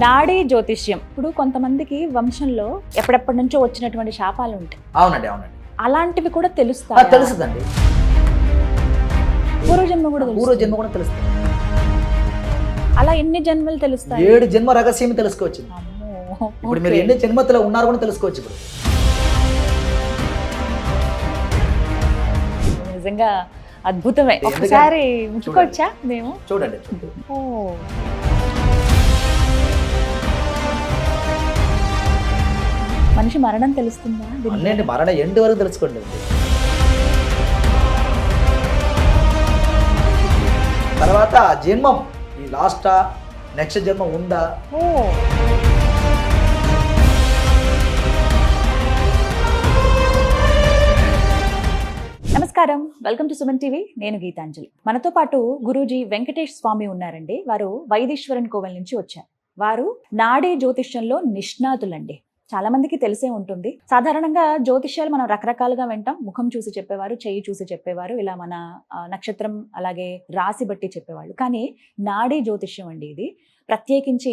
నాడీ జ్యోతిష్యం ఇప్పుడు కొంతమందికి వంశంలో ఎప్పటి నుంచో వచ్చినటువంటి శాపాలు ఉంటాయి. అవునండి అవునండి అలాంటివి కూడా తెలుస్తాయి. తెలుస్తుందండి. పూర్వజన్మ కూడా పూర్వజన్మ కూడా తెలుస్తుంది. అలా ఎన్ని జన్మలు తెలుస్తాయి? 7 జన్మ రహస్యం తెలుసుకోవచ్చు. ఇప్పుడు మీరు ఎన్ని జన్మలో ఉన్నారు కూడా తెలుసుకోవచ్చు. ఇప్పుడు నిజంగా అద్భుతమే. ఒకసారి ముట్టుకోవచ్చా మేము? చూడండి. ఓ మనిషి మరణం తెలుస్తుందా? అన్నింటి మరణ ఎండ్ వరకు తెలుసుకోండి. తర్వాత జన్మం ఈ లాస్టా నెక్స్ట్ జన్మ ఉందా? ఓ నమస్కారం, వెల్కమ్ టు సుమన్ టీవీ. నేను గీతాంజలి. మనతో పాటు గురూజీ వెంకటేష్ స్వామి ఉన్నారండి. వారు వైదీశ్వరన్ కోవెల్ నుంచి వచ్చారు. వారు నాడీ జ్యోతిష్యంలో నిష్ణాతులండి. చాలా మందికి తెలిసే ఉంటుంది. సాధారణంగా జ్యోతిష్యాలు మనం రకరకాలుగా వింటాం. ముఖం చూసి చెప్పేవారు, చెయ్యి చూసి చెప్పేవారు, ఇలా మన నక్షత్రం అలాగే రాశి బట్టి చెప్పేవాళ్ళు. కానీ నాడీ జ్యోతిష్యం అండి ఇది. ప్రత్యేకించి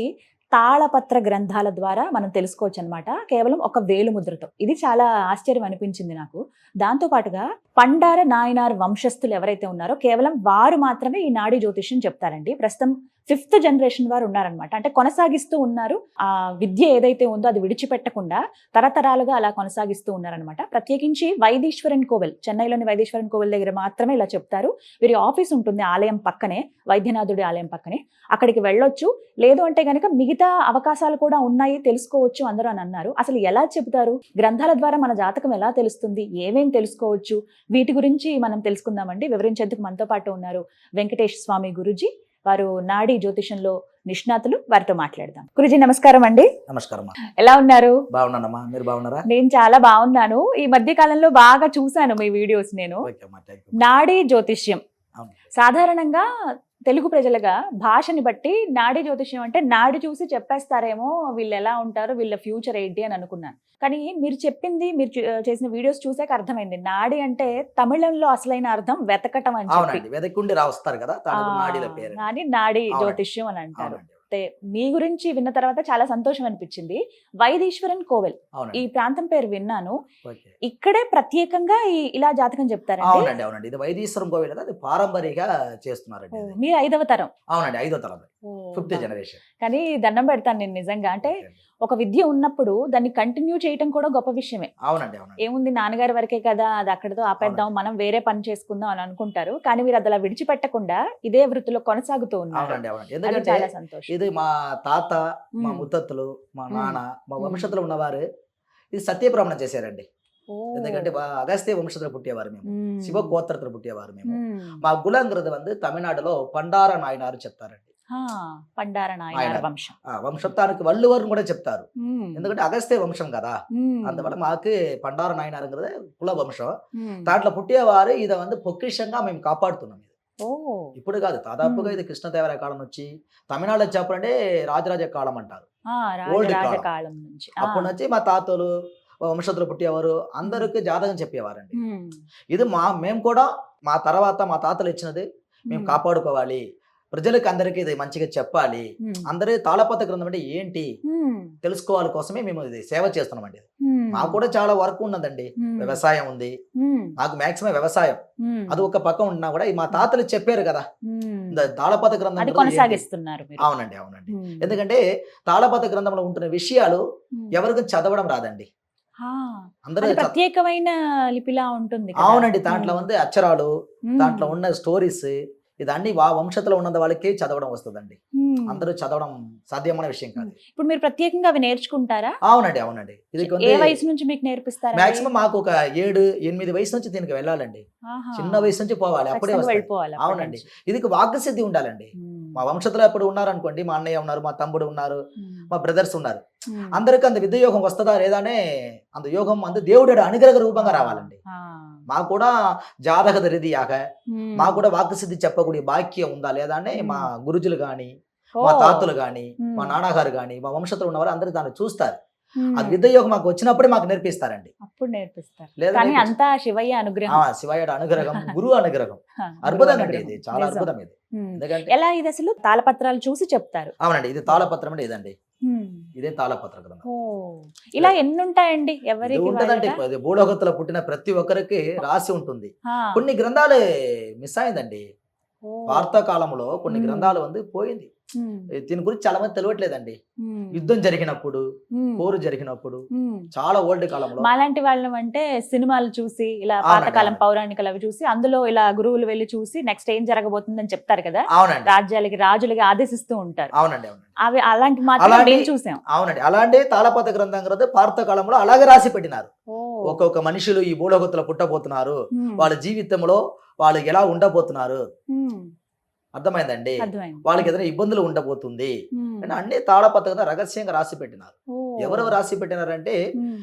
తాళపత్ర గ్రంథాల ద్వారా మనం తెలుసుకోవచ్చు అనమాట. కేవలం ఒక వేలుముద్రతో. ఇది చాలా ఆశ్చర్యం అనిపించింది నాకు. దాంతో పాటుగా పండార నాయనార్ వంశస్థులు ఎవరైతే ఉన్నారో కేవలం వారు మాత్రమే ఈ నాడీ జ్యోతిష్యం చెప్తారండి. ప్రస్తుతం 5th జనరేషన్ వారు ఉన్నారనమాట. అంటే కొనసాగిస్తూ ఉన్నారు. ఆ విద్య ఏదైతే ఉందో అది విడిచిపెట్టకుండా తరతరాలుగా అలా కొనసాగిస్తూ ఉన్నారనమాట. ప్రత్యేకించి వైదీశ్వరన్ కోవెల్, చెన్నైలోని వైదీశ్వరన్ కోవెల్ దగ్గర మాత్రమే ఇలా చెప్తారు. వీరి ఆఫీస్ ఉంటుంది ఆలయం పక్కనే, వైద్యనాథుడి ఆలయం పక్కనే. అక్కడికి వెళ్ళొచ్చు. లేదు అంటే కనుక మిగతా అవకాశాలు కూడా ఉన్నాయి, తెలుసుకోవచ్చు అందరూ అని అన్నారు. అసలు ఎలా చెబుతారు? గ్రంథాల ద్వారా మన జాతకం ఎలా తెలుస్తుంది? ఏమేం తెలుసుకోవచ్చు? వీటి గురించి మనం తెలుసుకుందామండి. వివరించేందుకు మనతో పాటు ఉన్నారు వెంకటేష్ స్వామి గురూజీ. వారు నాడీ జ్యోతిషంలో నిష్ణాతులు. వారితో మాట్లాడదాం. గురూజీ నమస్కారం అండి. నమస్కారం. ఎలా ఉన్నారు? బాగున్నానమ్మా, మీరు బాగున్నారా? నేను చాలా బాగున్నాను. ఈ మధ్య కాలంలో బాగా చూశాను మీ వీడియోస్. నేను నాడీ జ్యోతిష్యం సాధారణంగా తెలుగు ప్రజలుగా భాషని బట్టి నాడీ జ్యోతిష్యం అంటే నాడి చూసి చెప్పేస్తారేమో, వీళ్ళు ఎలా ఉంటారు, వీళ్ళ ఫ్యూచర్ ఏంటి అని అనుకున్నాను. కానీ మీరు చెప్పింది, మీరు చేసిన వీడియోస్ చూసాక అర్థమైంది. నాడి అంటే తమిళంలో అసలైన అర్థం వెతకటం అని చెప్పి, వెతకుండి రాస్తారు కదా, నాడీ జ్యోతిష్యం అని అంటారు. మీ గురించి విన్న తర్వాత చాలా సంతోషం అనిపించింది. వైదీశ్వరన్ కోవెల్ ఈ ప్రాంతం పేరు విన్నాను. ఇక్కడే ప్రత్యేకంగా ఇలా జాతకం చెప్తారండి. అవునండి అవునండి. ఇది వైదీశ్వరం కోవెల్ కదా, అది పారంపరిగా చేస్తున్నారండి. మీరు 5వ తరం? అవునండి, 5వ తరం, 5th జనరేషన్. కానీ దండం పెడతాను నేను నిజంగా. అంటే ఒక విద్య ఉన్నప్పుడు దాన్ని కంటిన్యూ చేయటం కూడా గొప్ప విషయమే. అవునండి. ఏముంది, నాన్నగారి వరకే కదా, అది అక్కడతో ఆపేద్దాం, మనం వేరే పని చేసుకుందాం అని అనుకుంటారు. కానీ మీరు అది అలా విడిచిపెట్టకుండా ఇదే వృత్తిలో కొనసాగుతూ ఉన్నారు. ఎందుకంటే చాలా సంతోషం. ఇది మా తాత, మా ముత్తత్తులు, మా నాన్న, మా వంశంలో ఉన్నవారు ఇది సత్యప్రమాణం చేశారండి. ఎందుకంటే అగస్త్య వంశంలో పుట్టేవారు మేము, శివ గోత్రతో పుట్టేవారు మేము. మా కులంగ్రద வந்து తమిళనాడులో పండార నాయనారు చెప్తారండి. పండార నాయనార్ వంశం, వంశత్వానికి వల్లువారిని కూడా చెప్తారు. ఎందుకంటే అగస్త్య వంశం కదా, అందువల్ల మాకు పండార నాయనారు కుల వంశం. దాంట్లో పుట్టేవారు ఇది வந்து పొక్కిషంగా మేము కాపాడుతున్నాం. ఇప్పుడు కాదు, దాదాపుగా ఇది కృష్ణదేవరాయ కాలం నుంచి తమిళనాడులో చెప్పాలంటే రాజరాజ కాలం అంటారు. ఓల్డ్ కాలం నుంచి. అప్పటి నుంచి మా తాతలు వంశతులు పుట్టేవారు, అందరికి జాతకం చెప్పేవారండి. ఇది మేము కూడా మా తర్వాత మా తాతలు ఇచ్చినది మేము కాపాడుకోవాలి, ప్రజలకు అందరికీ ఇది మంచిగా చెప్పాలి, అందరి తాళపత్ర గ్రంథం అంటే ఏంటి తెలుసుకోవాలి కోసమే మేము ఇది సేవ చేస్తున్నామండి. మాకు కూడా చాలా వర్క్ ఉన్నదండి. వ్యవసాయం ఉంది, నాకు మాక్సిమం వ్యవసాయం అది ఒక పక్క ఉన్నా కూడా మా తాతలు చెప్పారు కదా, తాళపత్ర గ్రంథం కొనసాగిస్తున్నారు. అవునండి అవునండి. ఎందుకంటే తాళపత్ర గ్రంథంలో ఉంటున్న విషయాలు ఎవరికి చదవడం రాదండి. అందరూ ప్రత్యేకమైన లిపిలా ఉంటుంది. అవునండి, దాంట్లో ఉంది అక్షరాలు, దాంట్లో ఉన్న స్టోరీస్, ఇదన్నీ వంశంలో ఉన్న వాళ్ళకి చదవడం వస్తుందండి. అందరూ చదవడం సాధ్యమైన విషయం కాదు. ఇప్పుడు మీరు ప్రత్యేకంగా అవి నేర్చుకుంటారా? అవునండి అవునండి. ఇది ఏ వయసు నుంచి మీకు నేర్పిస్తారా? మాక్సిమం మాకు ఒక 7-8 వయసు నుంచి దీనికి వెళ్ళాలండి. చిన్న వయసు నుంచి పోవాలి, అప్పుడే వెళ్ళిపోవాలి. అవునండి, ఇది వాక్సిద్ధి ఉండాలండి. మా వంశంలో ఎప్పుడు ఉన్నారనుకోండి, మా అన్నయ్య ఉన్నారు, మా తమ్ముడు ఉన్నారు, మా బ్రదర్స్ ఉన్నారు, అందరికి అంత విద్య యోగం వస్తుందా లేదా అనే అంత యోగం అంత దేవుడు అనుగ్రహ రూపంగా రావాలండి. మాకు కూడా జాతక రీతియాక మాకు కూడా వాక్సిద్ధి చెప్పக்கூடிய భాగ్యం ఉందా లేదా అని మా గురుజులు గాని, మా తాతలు గాని, మా నాన్నగారు గాని, మా వంశంలో ఉన్నవారు అందరూ దాన్ని చూస్తారు. ఆ విద్య యోగం మాకు వచ్చినప్పుడే మాకు నేర్పిస్తారండి. అప్పుడు నేర్పిస్తారు. కానీ అంతా శివయ్య అనుగ్రహం, శివయ్య అనుగ్రహం, గురువు అనుగ్రహం. అద్భుతం అండి, ఇది చాలా అద్భుతం. ఇది ఎలా ఇది అసలు తాళపత్రాలు చూసి చెప్తారు? అవునండి, ఇది తాళపత్రం అంటే ఇదండి. ఇదే తాళపత్ర గ్రంథం. ఓ ఇలా ఎన్ని ఉంటాయండి ఇది ఎవరికి ఉంటదండి. వాళ్ళగా? ఇది భూలోకத்துல పుట్టిన ప్రతి ఒక్కరికి రాసి ఉంటుంది. ఆ, కొన్ని గ్రంథాలు మిస్ అయిందండి. ఓ, వార్తా కాలంలో కొన్ని మ్మ్. గ్రంథాలు పోయింది. ఉమ్, దీని గురించి చాలా మంది తెలియట్లేదండి. ఉమ్, యుద్ధం జరిగినప్పుడు, ఉమ్, పోరు జరిగినప్పుడు, ఉమ్. చాలా ఓల్డ్ కాలంలో మాలాంటి వాళ్ళం అంటే సినిమాలు చూసి ఇలా అవునండి, పాతకాలం అవునండి. పౌరాణికలు అవి చూసి అందులో ఇలా గురువులు వెళ్ళి చూసి నెక్స్ట్ ఏం జరగబోతుందని చెప్తారు కదా, అవునండి, రాజ్యాలకి రాజులకి ఆదేశిస్తూ ఉంటారు. అవునండి, అవునండి, అవి అలాంటి మాత్రం అలాంటి- మేము చూసాం. అవునండి. అలాంటి తాళపత్ర గ్రంథం గ్రంథం భారత కాలంలో అలాగే రాసి పెట్టినారు. ఓ, ఒక్కొక్క మనుషులు ఈ భూలోకத்துல పుట్టబోతున్నారు, ఉమ్, వాళ్ళ జీవితంలో వాళ్ళు ఎలా ఉండబోతున్నారు, ఉమ్, అర్థమైందండి. అర్థమైంది. వాళ్ళకి ఏదైనా ఇబ్బందులు ఉండబోతుంది ఉమ్, అని అన్ని తాళపత్ర గ్రంథం రహస్యంగా రాసి పెట్టినారు. ఓ, ఎవరెవరు రాసి పెట్టినారంటే ఉమ్,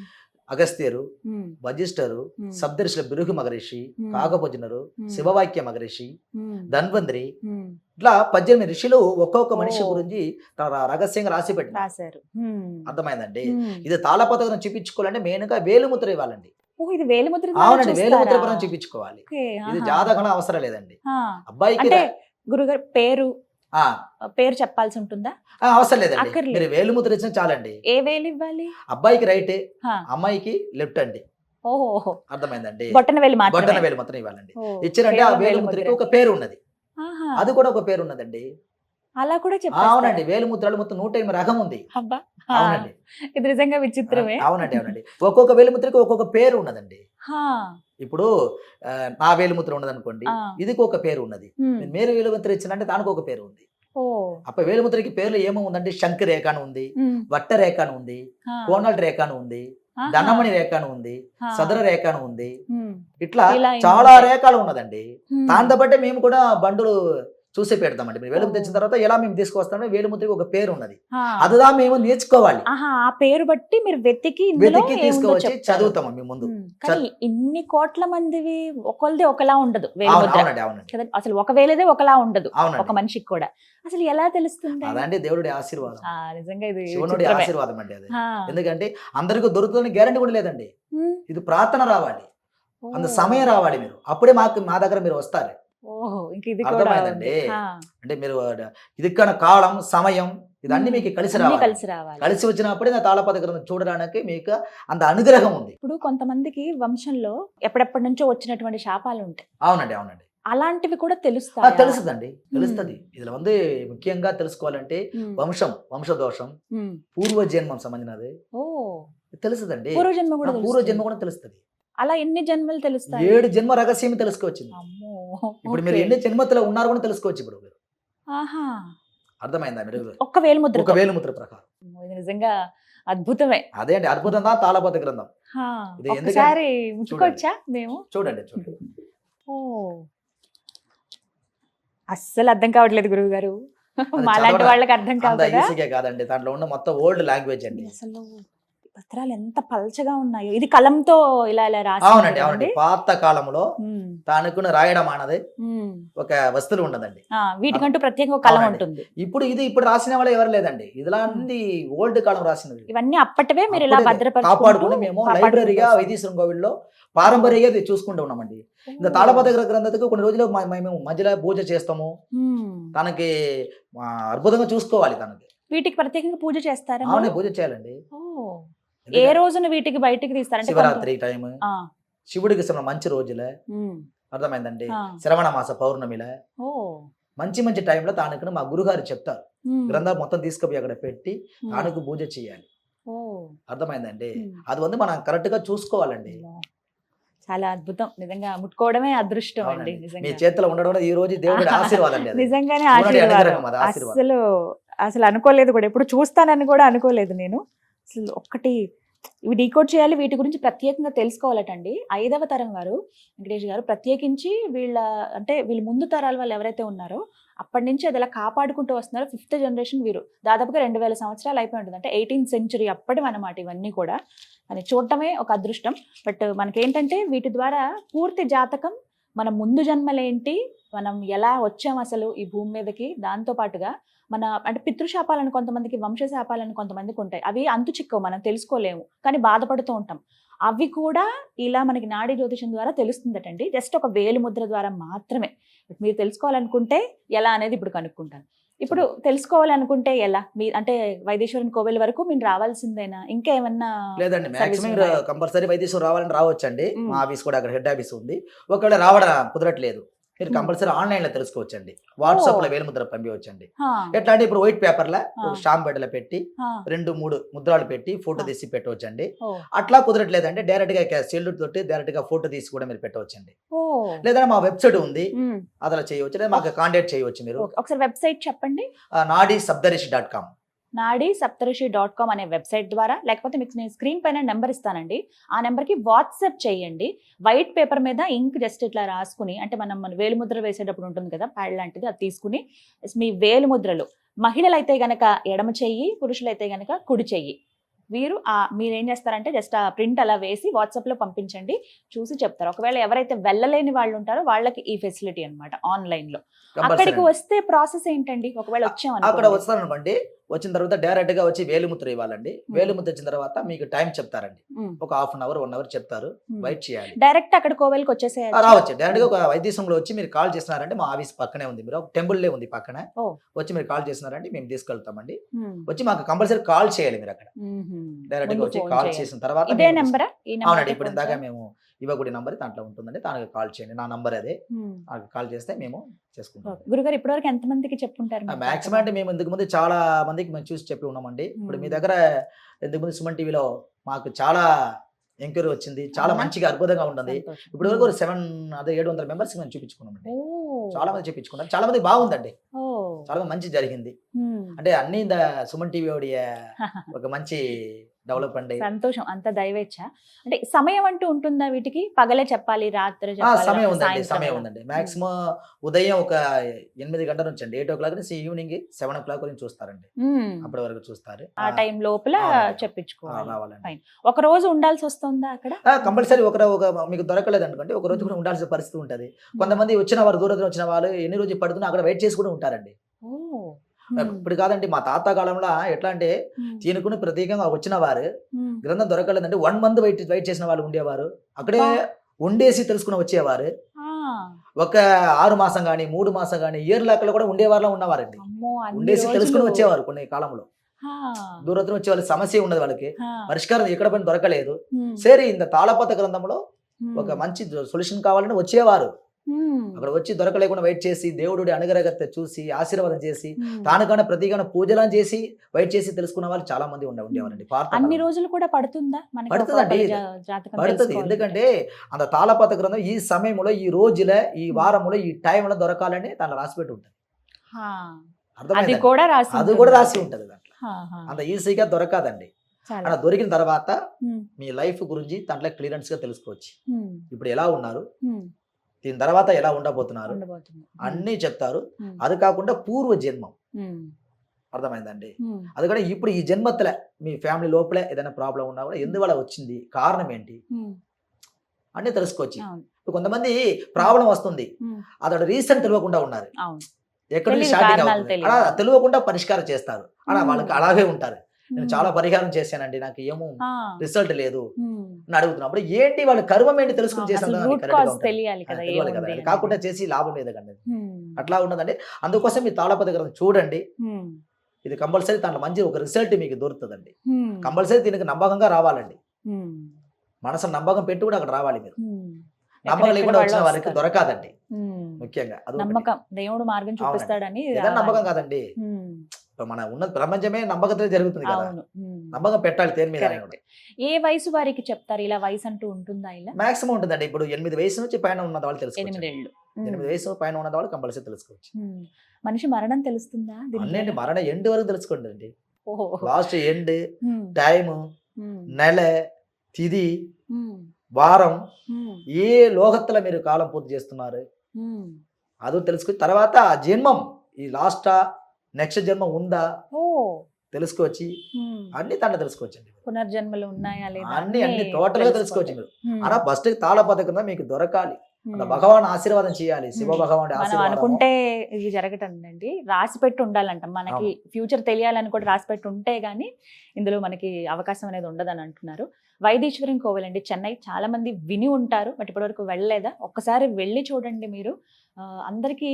అగస్త్యరు, ఉమ్, వజిష్ఠరు, ఉమ్, సప్తర్షుల బిరుగు మహర్షి, ఉమ్, కాకభజనురు, ఉమ్, శివవాక్య మహర్షి, ఉమ్, ధన్వంతరి, ఉమ్, ఇట్లా 18 ఋషులు ఒక్కొక్క మనిషి ఓ. గురించి రహస్యంగా రాసి పెట్టినారు. రాశారు. ఉమ్, అర్థమైందండి. ఉమ్. ఇది తాళపత్రం చూపించుకోవాలంటే మెయిన్ గా వేలుముద్ర ఇవ్వాలండి. ఓ ఇది వేలిముద్ర ద్వారా అవునండి, చూస్తారా? వేలుముద్ర పరం చూపించుకోవాలి. ఓకే, ఇది ఆహా. జాతకం అవసరం లేదండి. ఆ, అబ్బాయికి అంటే గురుగారు పేరు ఆ, పేరు చెప్పాల్సి ఉంటుందా? అవసరం లేదండి. అక్కర్లేదు. మీరు వేలుముద్ర ఇచ్చిన చాలండి. ఏ వేలు ఇవ్వాలి? అబ్బాయికి రైట్, హా. అమ్మాయికి లెఫ్ట్ అండి. ఓహో, అర్థమైందండి. బొట్టన వేలు బొట్టన మాత్రమే. వేలు మాత్రం ఇవ్వాలండి. ఓ, ఇచ్చారంటే ఆ కేవలం వేలుముద్రకి వేలిముద్ర. ఒక పేరు ఉన్నది. ఆహా, అది కూడా ఒక పేరు ఉన్నదండి. అలా కూడా చెప్పారు. అవునండి, వేలుముద్రలు మొత్తం 108 రకం ఉంది. అబ్బా, ఆ, అవునండి, ఇది నిజంగా విచిత్రమే. అవునండి, అవునండి. ఒక్కొక్క వేలుముద్రకి ఒక్కొక్క పేరు ఉన్నదండి. హా, ఇప్పుడు నా వేలుముద్ర ఉన్నది అనుకోండి, ఆ, ఇదికి ఒక పేరు ఉన్నది. ఉమ్, మీరు వేలుముద్ర ఇచ్చిందంటే దానికి ఒక పేరు ఉంది. ఓ, అప్ప వేలుముద్రకి పేర్లు ఏమో ఉందంటే శంఖ రేఖ అని ఉంది, ఉమ్, వట్ట రేఖ అని ఉంది, హా, కోనల్ రేఖ అని ఉంది, ఆహా, ధనమణి రేఖ అని ఉంది, హా, సదర రేఖ అని ఉంది. ఉమ్, ఇట్లా ఇలా చాలా ఉంటాయి. రేఖలు ఉన్నదండి. ఉమ్, దాంతో బట్టి మేము కూడా బండులు చూసి పెడతామండి. మీరు వేలుముద్ర ఓ. తెచ్చిన తర్వాత ఎలా మేము తీసుకొస్తామో వేలుముద్రకి ఒక పేరు ఉన్నది. హా. అదిదా మేము నేర్చుకోవాలి. ఆహా, ఆ పేరు బట్టి మీరు వెతికి ఇందులో వెతికి ఏముందో తీసుకువచ్చి చెప్తారు. చదువుతాము మేము ముందు. ఉమ్, కానీ ఇన్ని కోట్ల మందివి ఒకళ్ళది ఒకలా ఉండదు అవును, వేలిముద్ర అవునండి, అవునండి, కదా, అసలు ఒక వేలేదే ఒకలా ఉండదు ఒక అవునండి. మనిషికి కూడా. అసలు ఎలా తెలుస్తుంది? అదండి దేవుడి ఆశీర్వాదం, ఆ, నిజంగా ఇది శివునుడి విచిత్రమే. ఆశీర్వాదం అండి అది. ఆ, ఎందుకంటే అందరికీ దొరుకుతుందని గ్యారంటీ కూడా లేదండి. ఉమ్, ఇది ప్రార్థన రావాలి, ఓ, అంత సమయం రావాలి. మీరు అప్పుడే మా దగ్గర మీరు వస్తారు. ఓహో, ఇంక ఇది కూడా అర్థమైందండి. ఉంది. ఆ, అంటే మీరు ఇది కాలం సమయం ఇదన్నీ మీకు కలిసి అన్నీ రావాలి. కలిసి రావాలి. కలిసి వచ్చినప్పుడే నా తాళపత్ర గ్రంథం చూడడానికి మీకు అంత అనుగ్రహం ఉంది. ఇప్పుడు కొంతమందికి వంశంలో ఎప్పుడెప్పటి నుంచో వచ్చినటువంటి శాపాలు ఉంటాయి, అవునండి, అవునండి. అలాంటివి కూడా తెలుస్తాయి. తెలుస్తుందండి, తెలుస్తుంది. இதுல ముఖ్యంగా తెలుసుకోవాలంటే వంశదోషం, పూర్వజన్మం సంబంధించినది ఓ, తెలుస్తుందండి. పూర్వజన్మ కూడా పూర్వజన్మ తెలుస్తుంది. కూడా తెలుస్తుంది. అలా ఎన్ని జన్మలు తెలుస్తాయి? 7 జన్మ రహస్యం తెలుసుకోవచ్చింది. అమ్మో, ఇప్పుడు మీరు ఓకే. ఎన్ని జన్మతులు ఉన్నారు కూడా తెలుసుకోవచ్చు. ఇప్పుడు మీరు ఆహా, అర్థమైందా? మీరు ఒక్క వేలిముద్ర. ఒక వేలుముద్ర ప్రకారం ఇది నిజంగా అద్భుతమే. అదే అండి, అద్భుతంగా తాళపత్ర గ్రంథం. హా, ఇది ఒక్కసారి ముట్టుకోవచ్చా మేము? చూడండి. ఓ, అస్సలు అర్థం కావట్లేదు గురువు గారు. అది మాలాంటి చదవడం వాళ్ళకి అర్థం కావు అంత కదా. ఈజీగా కాదండి. దాంట్లో ఉన్న మొత్తం ఓల్డ్ లాంగ్వేజ్ అండి. అసలు పత్రాలు ఎంత పల్చగా ఉన్నాయో. ఇది కలంతో ఇలా ఇలా రాసి అవునండి, అవునండి. పాత కాలంలో ఉమ్, తానుకుని రాయడం అన్నది ఉమ్. ఒక వస్తువు ఉండదండి. ఆ, వీటికంటూ ప్రత్యేకంగా ఒక కలం అవునండి. ఉంటుంది. ఇప్పుడు రాసిన వాళ్ళు ఎవరు లేదండి. ఇదిలాంటి ఓల్డ్ కాలం రాసినది. ఇవన్నీ అప్పటివే మీరు ఇలా అప్పుడే కాపాడుకుని మేము లైబ్రరీగా వైదీశ్వరం కోవిల్లో పారంపర్యంగా ఇది చూసుకుంటూ ఉన్నామండి. ఇంకా తాళపత్ర గ్రంథకు కొన్ని రోజులు మేము మధ్యలో పూజ చేస్తాము. తనకి అద్భుతంగా చూసుకోవాలి. తనకి వీటికి ప్రత్యేకంగా పూజ చేస్తారా? అవునే పూజ చేయాలండి. ఓ, ఏ రోజున వీటికి బయటికి తీస్తారంటే శివరాత్రి టైం, ఆ, శివుడికి మంచి రోజులే. ఉమ్, అర్థమైందండి. ఆ. శ్రవణ మాస పౌర్ణమిలే ఓ, మంచి టైంలో తానుకుని మా గురుగారు చెప్తారు. ఉమ్, గ్రంథాలు మొత్తం తీసుకుపోయి అక్కడ పెట్టి ఉమ్, తానుకు పూజ చేయాలి. ఓ, అర్థమైందండి. ఉమ్. అది మనం కరెక్ట్ గా చూసుకోవాలండి. చాలా అద్భుతం. నిజంగా ముట్టుకోవడమే అదృష్టం అండి. అవునండి. మీ నిజంగా చేతిలో ఉండడం కూడా ఈ రోజు దేవుడి ఆశీర్వాదం అండి అది. నిజంగానే చూడండి, ఆశీర్వాదం. అనుగ్రహం అది, ఆశీర్వాదం. అసలు అనుకోలేదు కూడా, ఎప్పుడు చూస్తానని కూడా అనుకోలేదు నేను. అసలు ఒక్కటి ఇవి డీకోడ్ చేయాలి, వీటి గురించి ప్రత్యేకంగా తెలుసుకోవాలటండి. 5వ తరం వారు వెంకటేష్ గారు ప్రత్యేకించి వీళ్ళ ముందు తరాల వాళ్ళు ఎవరైతే ఉన్నారో అప్పటి నుంచి అది ఎలా కాపాడుకుంటూ వస్తున్నారో 5th జనరేషన్ వీరు. దాదాపుగా 2000 సంవత్సరాలు అయిపోయి ఉంటుంది. అంటే 18th సెంచురీ అప్పటి అన్నమాట ఇవన్నీ కూడా. అని చూడటమే ఒక అదృష్టం. బట్ మనకేంటంటే వీటి ద్వారా పూర్తి జాతకం, మన ముందు జన్మలేంటి, మనం ఎలా వచ్చాం అసలు ఈ భూమి మీదకి, దాంతో పాటుగా అంటే పితృశాపాలను కొంతమందికి, వంశశాపాలను కొంతమందికి ఉంటాయి. అవి అంతు చిక్కవు, మనం తెలుసుకోలేము, కానీ బాధపడుతూ ఉంటాం. అవి కూడా ఇలా మనకి నాడీ జ్యోతిషం ద్వారా తెలుస్తుందటండి. జస్ట్ ఒక వేలు ముద్ర ద్వారా మాత్రమే. మీరు తెలుసుకోవాలనుకుంటే ఎలా అనేది ఇప్పుడు కనుక్కుంటాను. ఇప్పుడు తెలుసుకోవాలనుకుంటే ఎలా మీ అంటే వైదేశ్వరన్ కోవెల్ వరకు మీరు రావాల్సిందేనా ఇంకా ఏమన్నా లేదండి, service మాక్సిమం ఉన్నాయా? కంపల్సరీ వైద్యశ్వరం రావాలని రావచ్చండి. మ్మ్. మా ఆఫీస్ కూడా అక్కడ హెడ్ ఆఫీస్ ఉంది. ఒకవేళ రావడం కుదరట్లేదు, మీరు మ్మ్. కంపల్సరీ ఆన్లైన్ లో తెలుసుకోవచ్చండి. వాట్సాప్ లో వేలిముద్ర పంపించండి. హా, ఎట్లా అంటే ఇప్పుడు వైట్ పేపర్ లా ఆ. ఒక స్టాంప్ బెడ్డలో పెట్టి హా, 2-3 ముద్రాలు పెట్టి ఫోటో ఆ. తీసి పెట్టవచ్చండి. ఓ, అట్లా కుదరట్లేదంటే డైరెక్ట్ గా సెల్యూట్ తోటి డైరెక్ట్ గా ఫోటో తీసి కూడా మీరు పెట్టవచ్చండి. ఓ, లేదా మా వెబ్సైట్ ఉంది, మ్మ్. అలా చేయవచ్చు. లేదా మాకు కాంటాక్ట్ చేయవచ్చు మీరు. ఓకే. ఒకసారి వెబ్సైట్ చెప్పండి. nadisaptarishi.com. nadisaptarishi.com అనే వెబ్సైట్ ద్వారా, లేకపోతే మీకు నేను స్క్రీన్ పైన నెంబర్ ఇస్తానండి, ఆ నెంబర్కి వాట్సాప్ చేయండి. వైట్ పేపర్ మీద ఇంక్ జస్ట్ ఇట్లా రాసుకుని, అంటే మన వేలిముద్ర వేసేటప్పుడు ఉంటుంది కదా ప్యాడ్ లాంటిది, అది తీసుకుని మీ వేలిముద్రలు, మహిళలైతే గనక ఎడమ చెయ్యి, పురుషులైతే గనక కుడి చెయ్యి, మీరేం చేస్తారంటే జస్ట్ ఆ ప్రింట్ అలా వేసి వాట్సాప్ లో పంపించండి, చూసి చెప్తారు. ఒకవేళ ఎవరైతే వెళ్ళలేని వాళ్ళు ఉంటారో వాళ్ళకి ఈ ఫెసిలిటీ అన్నమాట ఆన్లైన్ లో. అక్కడికి వస్తే ప్రాసెస్ ఏంటండి? ఒకవేళ అక్కడ వచ్చామనుకోండి. వస్తాననుకోండి, వచ్చిన తర్వాత డైరెక్ట్ గా వచ్చి వేలిముద్ర ఇవ్వాలండి. వేలిముద్ర వచ్చిన తర్వాత మీకు టైం చెప్తారండి, ఒక హాఫ్ అన్ అవర్ 1 అవర్ చెప్తారు, వెయిట్ చేయాలి. డైరెక్ట్ అక్కడ కోవెల్కి వచ్చేసేయాలి. రావచ్చు డైరెక్ట్ గా. ఒక వైద్యసంలో వచ్చి మీరు కాల్ చేస్తున్నారంటే మా ఆఫీస్ పక్కనే ఉంది, మీరు టెంపుల్ లే ఉంది పక్కన, ఓ. వచ్చి మీరు కాల్ చేస్తున్నారంటే మేము తీసుకెళ్తామండి. వచ్చి మాకు కంపల్సరీ కాల్ చేయాలి మీరు అక్కడ. డైరెక్ట్ గా వచ్చి కాల్ చేసిన తర్వాత ఇదే నెంబరా? అవునండి, ఇప్పుడు ఇందాక మేము ఇవ్వకుడి నంబర్ దాంట్లో ఉంటుందండి, దానికి కాల్ చేయండి. నా నంబర్ అదే, కాల్ చేస్తే మేము చేసుకుంటాం. గురుగారు ఇప్పటివరకు ఎంత మందికి చెప్పుంటారు? మాక్సిమం అంటే మేము ఇంతకు ముందు చాలా మందికి మేము చూసి చెప్పి ఉన్నామండి. ఇప్పుడు మీ దగ్గర ఇంతకు ముందు సుమన్ టీవీలో మాకు చాలా ఎంక్వైరీ వచ్చింది, చాలా మంచిగా అద్భుతంగా ఉంటుంది. ఇప్పుడు వరకు 700 మెంబర్స్ మేము చూపించుకున్నామండి. చాలా మంది చూపించుకున్నారు, చాలా మంది బాగుందండి, చాలా మంది మంచి జరిగింది. అంటే అన్ని సుమన్ టీవీ ఒక మంచి డెవలప్ అండి. సంతోషం, అంత దైవేచ్ఛ. అంటే సమయం అంటూ ఉంటుందా వీటికి? పగలే చెప్పాలి, రాత్రి సమయం ఉందండి, సమయం ఉందండి. మాక్సిమం ఉదయం ఒక 8 గంటల నుంచి అండి, 8 o'clock నుంచి ఈవినింగ్ 7 o'clock వరకు చూస్తారండి. అప్పటి వరకు చూస్తారు. ఆ టైం లోపల చెప్పించుకోవాలి. రావాలండి. ఒక రోజు ఉండాల్సి వస్తుందా అక్కడ? కంపల్సరీ ఒక మీకు దొరకలేదు అనుకోండి, ఒక రోజు కూడా ఉండాల్సిన పరిస్థితి ఉంటది. కొంతమంది వచ్చిన వారు, దూరం వచ్చిన వాళ్ళు ఎన్ని రోజులు పడుతున్నా అక్కడ వెయిట్ చేసి కూడా ఉంటారండి. ఇప్పుడు కాదండి, మా తాత కాలంలో ఎట్లా అంటే తినుకుని ప్రత్యేకంగా వచ్చిన వారు గ్రంథం దొరకలేదంటే 1 month వెయిట్ చేసిన వాళ్ళు ఉండేవారు. అక్కడే ఉండేసి తెలుసుకుని వచ్చేవారు. ఒక 6 మాసం కానీ 3 మాసం కానీ ఇయర్ లెక్కలో కూడా ఉండేవారు ఉన్నవారండి. ఉండేసి తెలుసుకుని వచ్చేవారు. కొన్ని కాలంలో దూరం వచ్చే వాళ్ళకి సమస్య ఉన్నది, వాళ్ళకి పరిష్కారం ఎక్కడ పని దొరకలేదు. సరే, ఇంత తాళపత గ్రంథంలో ఒక మంచి సొల్యూషన్ కావాలని వచ్చేవారు. అక్కడ వచ్చి దొరకలేకుండా వెయిట్ చేసి దేవుడు అనుగ్రహత చూసి ఆశీర్వాదం చేసి తానుకన్నా ప్రతిగానే పూజలను చేసి వెయిట్ చేసి తెలుసుకున్న వాళ్ళు చాలా మంది ఉండేవారండి. అన్ని రోజులు కూడా పడుతుందా? పడుతుందండి, పడుతుంది. ఎందుకంటే అంత తాళపత గ్రంథం ఈ సమయంలో, ఈ రోజులో, ఈ వారంలో, ఈ టైంలో దొరకాలని దాంట్లో రాసిపెట్టి ఉంటుంది. అది కూడా రాసి ఉంటది దాంట్లో. అంత ఈజీగా దొరకదండి. అలా దొరికిన తర్వాత మీ లైఫ్ గురించి దాంట్లో క్లియరెన్స్ గా తెలుసుకోవచ్చు. ఇప్పుడు ఎలా ఉన్నారు, దీని తర్వాత ఎలా ఉండబోతున్నారు అన్నీ చెప్తారు. అది కాకుండా పూర్వ జన్మం, అర్థమైందండి. అది కూడా ఇప్పుడు ఈ జన్మత్తులే మీ ఫ్యామిలీ లోపలే ఏదైనా ప్రాబ్లం ఉన్నా కూడా ఎందువల్ల వచ్చింది, కారణం ఏంటి అన్నీ తెలుసుకోవచ్చు. ఇప్పుడు కొంతమంది ప్రాబ్లం వస్తుంది, అతడు రీజన్ తెలియకుండా ఉన్నారు, ఎక్కడ నుంచి స్టార్టింగ్ అవుతుంది అలా తెలియకుండా పరిష్కారం చేస్తారు. అలా వాళ్ళకి అలాగే ఉంటారు. నేను చాలా పరిహారం చేశానండి, నాకు ఏమో రిజల్ట్ లేదు అని అడుగుతున్నప్పుడు ఏంటి వాళ్ళ కర్మం ఏంటి తెలుసుకుని చేసాను కాకుండా చేసి లాభం లేదు కండి. అట్లా ఉన్నదండి. అందుకోసం మీ తాళపత గ్రంథం చూడండి, ఇది కంపల్సరీ దాంట్లో మంచి ఒక రిజల్ట్ మీకు దొరుకుతుందండి. కంపల్సరీ దీనికి నమ్మకంగా రావాలండి, మనసు నమ్మకం పెట్టి కూడా అక్కడ రావాలి. మీరు నమ్మకం లేకుండా వచ్చిన వారికి దొరకదండి. ముఖ్యంగా నమ్మకం, దేవుడు మార్గం చూపిస్తాడని నమ్మకం కాదండి. మన ఉన్న ప్రపంచమే నమ్మకంతో జరుగుతుంది కదా, నమ్మకం పెట్టాలి దేని మీద. ఏ వయసు వారికి చెప్తారు ఇలా? వయసు అంటూ ఉంటుందా? ఇలా మాక్సిమం ఉంటుందండి. ఇప్పుడు 8 వయసు నుంచి పైన ఉన్న వాళ్ళు తెలుసుకోవచ్చు. 8 వయసు పైన ఉన్న వాళ్ళు కంపల్సరీ తెలుసుకోవచ్చు. మనిషి మరణం తెలుస్తుందా? అన్నింటి మరణ ఎండ్ వరకు తెలుసుకోండి అండి. లాస్ట్ ఎండ్, టైం, నెల, తిది, వారం, ఏ లోకత్తులో మీరు కాలం పూర్తి చేస్తున్నారు అది తెలుసుకుని తర్వాత ఆ జన్మం ఈ లాస్టా నెక్స్ట్ జన్మ ఉందా తెలుసుకోవచ్చు. అన్ని దాంట్లో తెలుసుకోవచ్చు అండి. పునర్జన్మలు ఉన్నాయా లేదా అన్ని టోటల్ గా తెలుసుకోవచ్చు మీరు. అలా ఫస్ట్ తాళపథకం మీకు దొరకాలి, భగవాన్ ఆశీర్వాదం చేయాలి, శివ భగవాన్ ఆశీర్వాదం. అనుకుంటే ఇది జరగటండి, రాసి పెట్టి ఉండాలంట. మనకి ఫ్యూచర్ తెలియాలని కూడా రాసి పెట్టి ఉంటే గానీ ఇందులో మనకి అవకాశం అనేది ఉండదని అంటున్నారు. వైదీశ్వరన్ కోవెల్ అండి, చెన్నై. చాలా మంది విని ఉంటారు, బట్ ఇప్పటివరకు వెళ్ళలేదా? ఒక్కసారి వెళ్ళి చూడండి మీరు. అందరికీ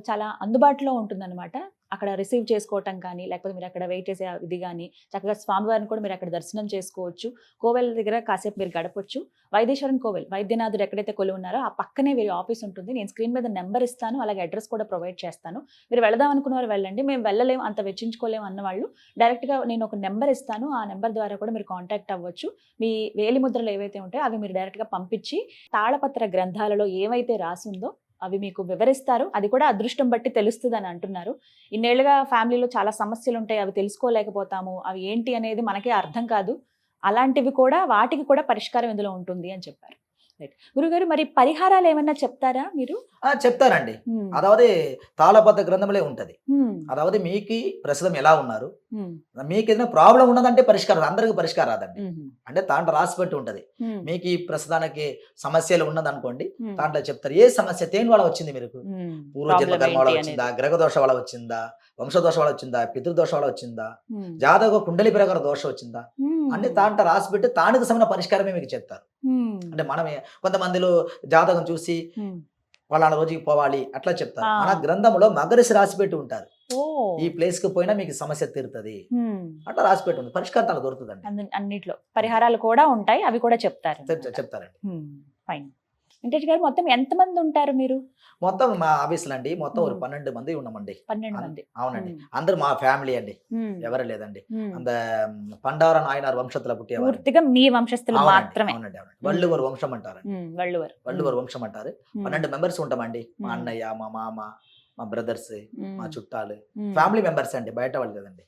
చాలా అందుబాటులో ఉంటుందన్నమాట. అక్కడ రిసీవ్ చేసుకోవటం కానీ, లేకపోతే మీరు అక్కడ వెయిట్ చేసే ఇది కానీ, చక్కగా స్వామివారిని కూడా మీరు అక్కడ దర్శనం చేసుకోవచ్చు. కోవెల దగ్గర కాసేపు మీరు గడపొచ్చు. వైదేశ్వరన్ కోవెల్, వైద్యనాథుడు ఎక్కడైతే కొలువు ఉన్నారో ఆ పక్కనే వీరి ఆఫీస్ ఉంటుంది. నేను స్క్రీన్ మీద నెంబర్ ఇస్తాను, అలాగే అడ్రస్ కూడా ప్రొవైడ్ చేస్తాను. మీరు వెళదాం అనుకున్న వారు వెళ్ళండి. మేము వెళ్ళలేము, అంత వెచ్చించుకోలేము అన్న వాళ్ళు డైరెక్ట్గా నేను ఒక నెంబర్ ఇస్తాను. ఆ నెంబర్ ద్వారా కూడా మీరు కాంటాక్ట్ అవ్వచ్చు. మీ వేలి ముద్రలు ఏవైతే ఉంటాయో అవి మీరు డైరెక్ట్గా పంపించి తాళపత్ర గ్రంథాలలో ఏవైతే రాసుందో అవి మీకు వివరిస్తారు. అది కూడా అదృష్టం బట్టి తెలుస్తుంది అని అంటున్నారు. ఇన్నేళ్లుగా ఫ్యామిలీలో చాలా సమస్యలు ఉంటాయి, అవి తెలుసుకోలేకపోతాము, అవి ఏంటి అనేది మనకే అర్థం కాదు. అలాంటివి కూడా వాటికి కూడా పరిష్కారం ఇందులో ఉంటుంది అని చెప్పారు. రైట్ గురుగారు, మరి పరిహారాలు ఏమన్నా చెప్తారా మీరు? చెప్తారండి. అதாவது తాళపత్ర గ్రంథంలో ఉంటది. అதாவது మీకు ప్రస్తుతం ఎలా ఉన్నారు, మీకు ఏదైనా ప్రాబ్లం ఉన్నదంటే పరిష్కారం, అందరికి పరిష్కారం రాదండి. అంటే దాంట్లో రాసి పెట్టి ఉంటది. మీకు ఈ ప్రస్తుతానికి సమస్యలు ఉన్నదనుకోండి, దాంట్లో చెప్తారు ఏ సమస్య తేని వల్ల వచ్చింది, మీకు పూర్వజన్మ కర్మ వల్ల వచ్చిందా, గ్రహదోష వల్ల వచ్చిందా, వంశదోష వల్ల వచ్చిందా, పితృదోష వల్ల వచ్చిందా, జాతక కుండలి ప్రకారం దోషం వచ్చిందా అన్ని దాంట్లో రాసి పెట్టి దానికి సంబంధించిన పరిష్కారమే మీకు చెప్తారు. అంటే మనమే కొంతమందిలో జాతకం చూసి వాళ్ళ రోజుకి పోవాలి అట్లా చెప్తారు. మన గ్రంథంలో మగరిసి రాసి పెట్టి ఉంటారు. ఈ ప్లేస్ కి పోయినా మీకు సమస్య తీరుతుంది అట్లా రాసి పెట్టి ఉంది. పరిష్కారం దొరుకుతుందండి. అన్నిట్లో పరిహారాలు కూడా ఉంటాయి, అవి కూడా చెప్తారండి. ఫైన్. వెంకటేష్ గారు, మొత్తం ఎంతమంది ఉంటారు మీరు? మొత్తం మా ఆఫీసులు అండి మొత్తం 12 మంది ఉన్నామండి. 12 మంది. అవునండి, అందరూ మా ఫ్యామిలీ అండి, ఎవరు లేదండి. అంత పండార నాయనార్ వంశతుల పుట్టేవారు, పూర్తిగా మీ వంశస్థులు మాత్రమే. అవునండి, వల్లువర్ వంశం అంటారు. వల్లువర్ వంశం అంటారు. 12 మెంబర్స్ ఉంటామండి. మా అన్నయ్య, మా మామ, మా బ్రదర్స్, మా చుట్టాలు, ఫ్యామిలీ మెంబర్స్ అండి, బయట వాళ్ళు కదండి.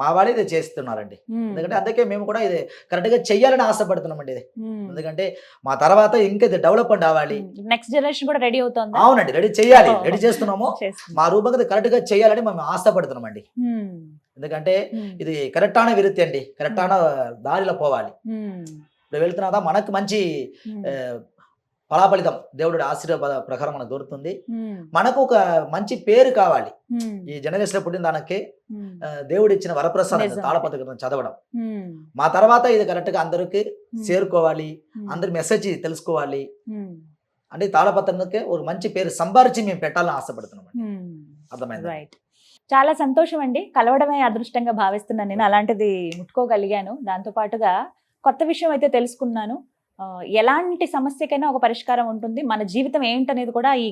మా వాళ్ళు ఇది చేస్తున్నారండి. ఎందుకంటే అందుకే మేము కూడా ఇది కరెక్ట్ గా చెయ్యాలని ఆశపడుతున్నామండి. ఇది ఎందుకంటే మా తర్వాత ఇంకా ఇది డెవలప్మెంట్ అవ్వాలి, నెక్స్ట్ జనరేషన్ కూడా రెడీ అవుతుంది. అవునండి, రెడీ చేయాలి, రెడీ చేస్తున్నాము. మా రూపంగా కరెక్ట్ గా చేయాలని మేము ఆశపడుతున్నామండి. ఎందుకంటే ఇది కరెక్ట్ అయిన విరుత్తి అండి, కరెక్ట్ అయిన దారిలో పోవాలి. ఇప్పుడు వెళ్తున్నా మనకు మంచి ఫలాఫలితం దేవుడి ఆశీర్వాద ప్రకారం మనకు దొరుకుతుంది. మనకు ఒక మంచి పేరు కావాలి. ఈ జనరేషన్ పుట్టిన దానికి దేవుడు ఇచ్చిన వరప్రసాదం తాళపత్ర గ్రంథం చదవడం. మా తర్వాత ఇది కరెక్ట్ గా అందరికి చేరుకోవాలి, అందరి మెసేజ్ తెలుసుకోవాలి. అంటే తాళపత్రానికి ఒక మంచి పేరు సంపాదించి మేము పెట్టాలని ఆశపడుతున్నాం. అర్థమైంది? రైట్. చాలా సంతోషం అండి, కలవడమే అదృష్టంగా భావిస్తున్నాను నేను. అలాంటిది ముట్టుకోగలిగాను. దాంతో పాటుగా కొత్త విషయం అయితే తెలుసుకున్నాను. ఎలాంటి సమస్యకైనా ఒక పరిష్కారం ఉంటుంది, మన జీవితం ఏంటనేది కూడా ఈ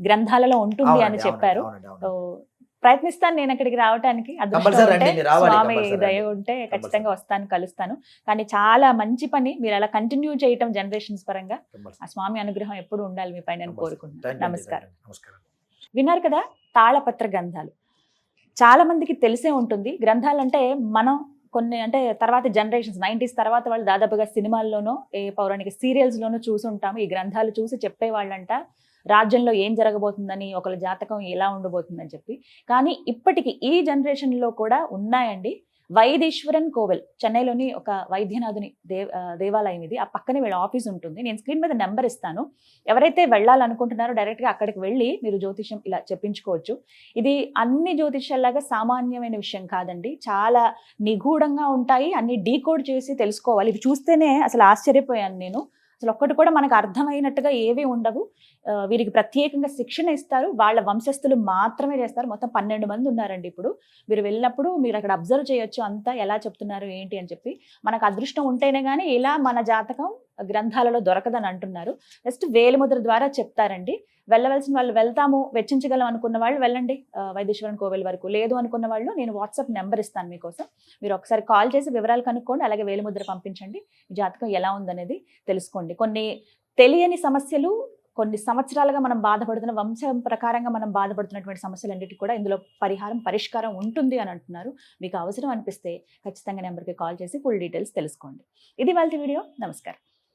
గ్రంథాలలో ఉంటుంది అని చెప్పారు. ప్రయత్నిస్తాను నేను అక్కడికి రావడానికి. స్వామి దయ ఉంటే ఖచ్చితంగా వస్తాను, కలుస్తాను. కానీ చాలా మంచి పని మీరు అలా కంటిన్యూ చేయటం జనరేషన్స్ పరంగా. ఆ స్వామి అనుగ్రహం ఎప్పుడు ఉండాలి మీ పైన కోరుకుంటున్నాను. నమస్కారం. విన్నారు కదా, తాళపత్ర గ్రంథాలు చాలా మందికి తెలిసే ఉంటుంది. గ్రంథాలంటే మనం కొన్ని అంటే తర్వాత జనరేషన్స్ 90s తర్వాత వాళ్ళు దాదాపుగా సినిమాల్లోనో ఏ పౌరాణిక సీరియల్స్లోనూ చూసుంటాము. ఈ గ్రంథాలు చూసి చెప్పేవాళ్ళంట రాజ్యంలో ఏం జరగబోతుందని, ఒకళ్ళ జాతకం ఎలా ఉండబోతుందని చెప్పి. కానీ ఇప్పటికి ఈ జనరేషన్లో కూడా ఉన్నాయండి. వైదేశ్వరన్ కోవెల్, చెన్నైలోని ఒక వైద్యనాథుని దేవాలయం ఇది. ఆ పక్కనే వీళ్ళ ఆఫీస్ ఉంటుంది. నేను స్క్రీన్ మీద నెంబర్ ఇస్తాను. ఎవరైతే వెళ్ళాలనుకుంటున్నారో డైరెక్ట్గా అక్కడికి వెళ్ళి మీరు జ్యోతిష్యం ఇలా చెప్పించుకోవచ్చు. ఇది అన్ని జ్యోతిష్యాల్లాగా సామాన్యమైన విషయం కాదండి, చాలా నిగూఢంగా ఉంటాయి. అన్ని డీకోడ్ చేసి తెలుసుకోవాలి. ఇవి చూస్తేనే అసలు ఆశ్చర్యపోయాను నేను. అసలు ఒక్కటి కూడా మనకు అర్థమైనట్టుగా ఏవి ఉండవు. వీరికి ప్రత్యేకంగా శిక్షణ ఇస్తారు, వాళ్ళ వంశస్థులు మాత్రమే చేస్తారు. మొత్తం 12 మంది ఉన్నారండి. ఇప్పుడు మీరు వెళ్ళినప్పుడు మీరు అక్కడ అబ్జర్వ్ చేయొచ్చు అంతా ఎలా చెప్తున్నారు ఏంటి అని చెప్పి. మనకు అదృష్టం ఉంటేనే కానీ ఇలా మన జాతకం గ్రంథాలలో దొరకదని అంటున్నారు. జస్ట్ వేలిముద్ర ద్వారా చెప్తారండి. వెళ్ళవలసిన వాళ్ళు వెళ్తాము, వెచ్చించగలం అనుకున్న వాళ్ళు వెళ్ళండి వైదేశ్వరన్ కోవెల్ వరకు. లేదు అనుకున్న వాళ్ళు నేను వాట్సాప్ నెంబర్ ఇస్తాను మీకోసం. మీరు ఒకసారి కాల్ చేసి వివరాలు కనుక్కోండి, అలాగే వేలిముద్ర పంపించండి. మీ జాతకం ఎలా ఉందనేది తెలుసుకోండి. కొన్ని తెలియని సమస్యలు, కొన్ని సంవత్సరాలుగా మనం బాధపడుతున్న వంశం ప్రకారంగా మనం బాధపడుతున్నటువంటి సమస్యలన్నిటికీ కూడా ఇందులో పరిష్కారం ఉంటుంది అని అంటున్నారు. మీకు అవసరం అనిపిస్తే ఖచ్చితంగా నెంబర్కి కాల్ చేసి ఫుల్ డీటెయిల్స్ తెలుసుకోండి. ఇది వాళ్ళ వీడియో. నమస్కారం.